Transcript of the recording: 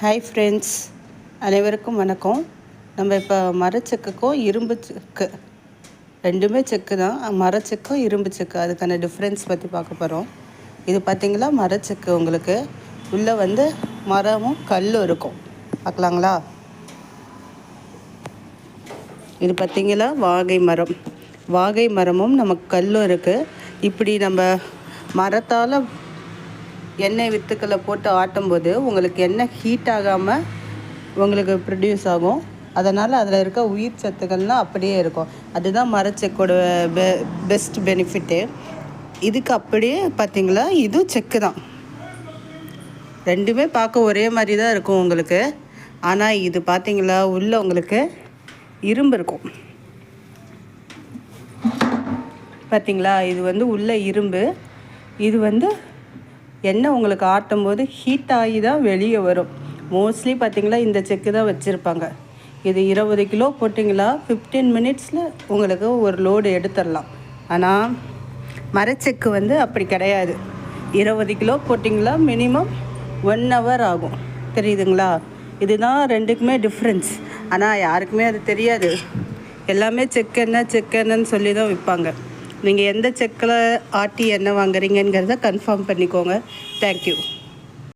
Hi friends, அனைவருக்கும் வணக்கம். நம்ம இப்போ மரச்செக்குக்கும் இரும்பு செக்கு ரெண்டுமே செக்கு தான். மரச்செக்கும் இரும்பு செக்கு அதுக்கான டிஃப்ரென்ஸ் பற்றி பார்க்க போகிறோம். இது பார்த்திங்களா மரச்செக்கு, உங்களுக்கு உள்ளே மரமும் கல்லும் இருக்கும். பார்க்கலாங்களா? இது பார்த்திங்களா வாகை மரமும் நமக்கு கல்லும் இருக்குது. இப்படி நம்ம மரத்தால் எண்ணெய் வித்துக்களை போட்டு ஆட்டும்போது உங்களுக்கு எண்ணெய் ஹீட் ஆகாமல் உங்களுக்கு ப்ரொடியூஸ் ஆகும். அதனால் அதில் இருக்க உயிர் சத்துக்கள்லாம் அப்படியே இருக்கும். அதுதான் மரச்செக்கோட பெஸ்ட் பெனிஃபிட்டு. இதுக்கு அப்படியே பார்த்திங்களா, இதுவும் செக்கு தான். ரெண்டுமே பார்க்க ஒரே மாதிரி தான் இருக்கும் உங்களுக்கு. ஆனால் இது பார்த்திங்களா, உள்ளே உங்களுக்கு இரும்பு இருக்கும். பார்த்திங்களா, இது உள்ளே இரும்பு. இது எண்ணெய் உங்களுக்கு ஆட்டும் போது ஹீட் ஆகி தான் வெளியே வரும். மோஸ்ட்லி பார்த்திங்களா இந்த செக்கு தான் வச்சுருப்பாங்க. இது 20 கிலோ போட்டிங்களா 15 மினிட்ஸில் உங்களுக்கு ஒரு லோடு எடுத்துடலாம். ஆனால் மரச்செக்கு அப்படி கிடையாது. 20 கிலோ போட்டிங்களா மினிமம் 1 ஹவர் ஆகும். தெரியுதுங்களா? இதுதான் ரெண்டுக்குமே டிஃப்ரென்ஸ். ஆனால் யாருக்குமே அது தெரியாது. எல்லாமே செக்கு என்னன்னு சொல்லி தான் விற்பாங்க. நீங்கள் எந்த செக்கில் ஆட்டி எண்ணெய் வாங்குறீங்கிறத கன்ஃபார்ம் பண்ணிக்கோங்க. தேங்க்யூ.